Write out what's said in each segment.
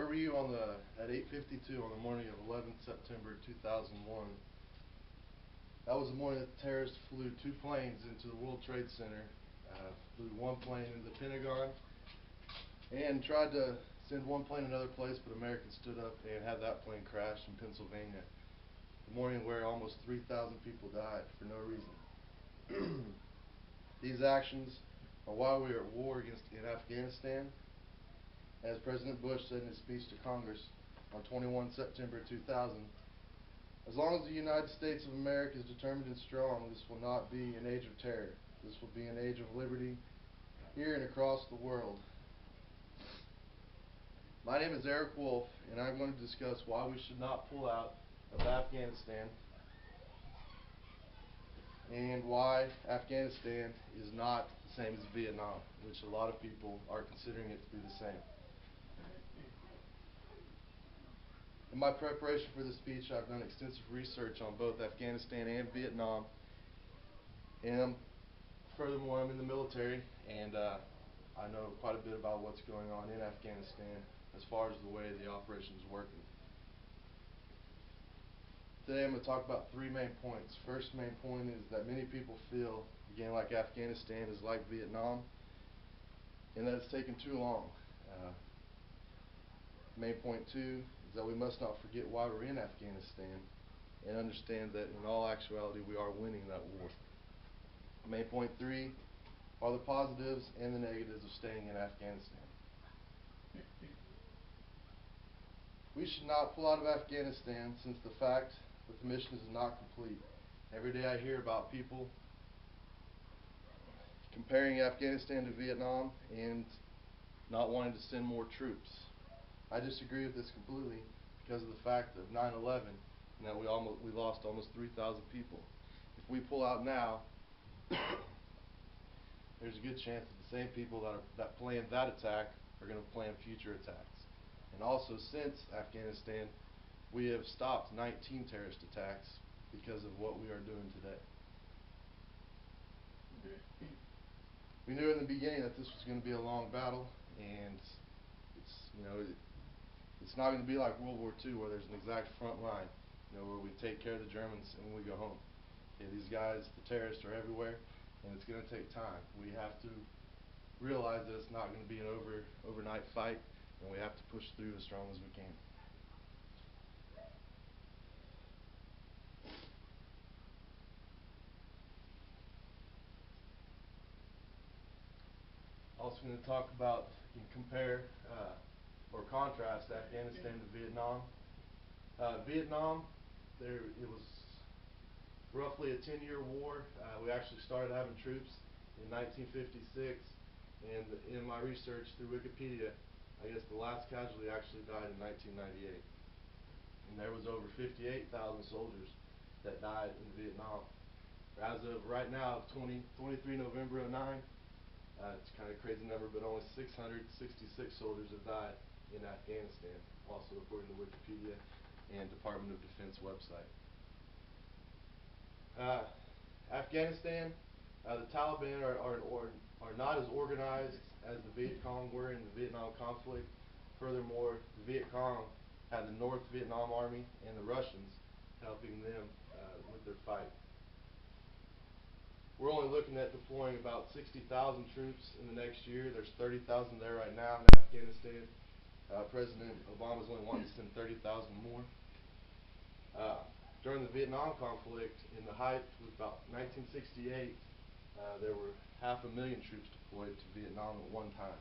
Where were you at 8:52 on the morning of 11th September 2001? That was the morning that the terrorists flew two planes into the World Trade Center, flew one plane into the Pentagon, and tried to send one plane another place, but Americans stood up and had that plane crash in Pennsylvania. The morning where almost 3,000 people died for no reason. These actions are why we are at war in Afghanistan. As President Bush said in his speech to Congress on 21 September 2000, as long as the United States of America is determined and strong, this will not be an age of terror. This will be an age of liberty here and across the world. My name is Eric Wolf, and I'm going to discuss why we should not pull out of Afghanistan and why Afghanistan is not the same as Vietnam, which a lot of people are considering it to be the same. In my preparation for this speech, I've done extensive research on both Afghanistan and Vietnam, and furthermore, I'm in the military, and I know quite a bit about what's going on in Afghanistan as far as the way the operation is working. Today I'm going to talk about three main points. First main point is that many people feel, again, like Afghanistan is like Vietnam, and that it's taken too long. Main point two is that we must not forget why we're in Afghanistan and understand that in all actuality we are winning that war. Main point three are the positives and the negatives of staying in Afghanistan. We should not pull out of Afghanistan since the fact that the mission is not complete. Every day I hear about people comparing Afghanistan to Vietnam and not wanting to send more troops. I disagree with this completely because of the fact of 9/11 and that we lost almost 3,000 people. If we pull out now, there's a good chance that the same people that planned that attack are going to plan future attacks. And also, since Afghanistan, we have stopped 19 terrorist attacks because of what we are doing today. We knew in the beginning that this was going to be a long battle, and it's not going to be like World War II where there's an exact front line, where we take care of the Germans and we go home. Okay, these guys, the terrorists, are everywhere, and it's going to take time. We have to realize that it's not going to be an overnight fight, and we have to push through as strong as we can. Also going to talk about and compare or contrast Afghanistan to Vietnam. Vietnam, it was roughly a 10-year war. We actually started having troops in 1956, and in my research through Wikipedia, I guess the last casualty actually died in 1998. And there was over 58,000 soldiers that died in Vietnam. As of right now, 23 November '09, it's kind of a crazy number, but only 666 soldiers have died in Afghanistan, also according to Wikipedia and Department of Defense website. Afghanistan, the Taliban are not as organized as the Viet Cong were in the Vietnam conflict. Furthermore, the Viet Cong had the North Vietnam Army and the Russians helping them with their fight. We're only looking at deploying about 60,000 troops in the next year. There's 30,000 there right now in Afghanistan. President Obama's only wanting to send 30,000 more. During the Vietnam conflict, in the height was about 1968, there were 500,000 troops deployed to Vietnam at one time.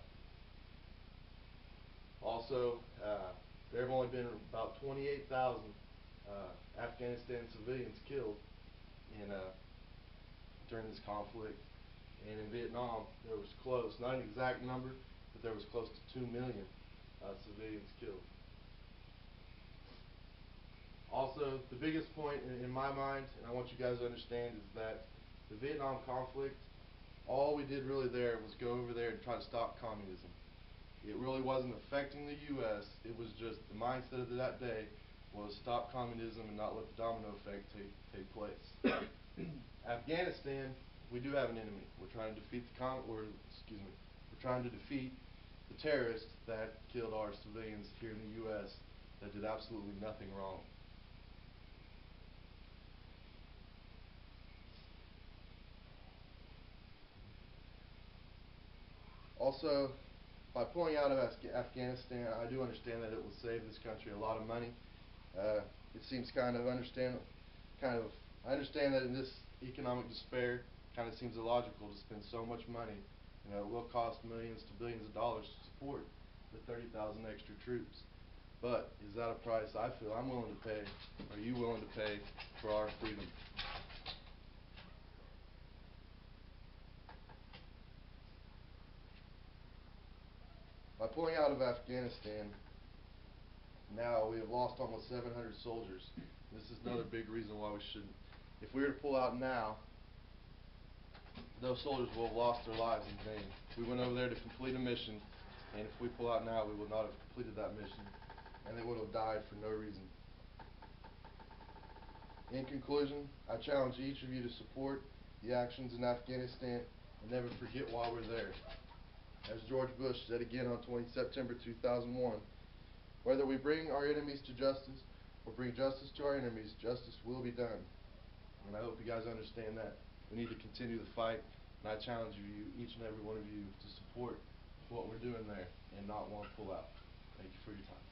Also, there have only been about 28,000 Afghanistan civilians killed during this conflict, and in Vietnam there was close, not an exact number, but there was close to 2 million civilians killed. Also, the biggest point in my mind, and I want you guys to understand, is that the Vietnam conflict, all we did really there was go over there and try to stop communism. It really wasn't affecting the U.S., it was just the mindset of that day was stop communism and not let the domino effect take place. Afghanistan, we do have an enemy. We're trying to defeat we're trying to defeat the terrorists that killed our civilians here in the U.S. that did absolutely nothing wrong. Also, by pulling out of Afghanistan, I do understand that it will save this country a lot of money. It seems I understand that in this economic despair, kind of seems illogical to spend so much money. You know, it will cost millions to billions of dollars to support the 30,000 extra troops. But is that a price I feel I'm willing to pay? Are you willing to pay for our freedom? By pulling out of Afghanistan, now we have lost almost 700 soldiers. This is another big reason why we shouldn't. If we were to pull out now, those soldiers will have lost their lives in vain. We went over there to complete a mission, and if we pull out now, we will not have completed that mission, and they would have died for no reason. In conclusion, I challenge each of you to support the actions in Afghanistan and never forget why we're there. As George Bush said again on September 2001, whether we bring our enemies to justice or bring justice to our enemies, justice will be done. And I hope you guys understand that. We need to continue the fight, and I challenge you, each and every one of you, to support what we're doing there and not want to pull out. Thank you for your time.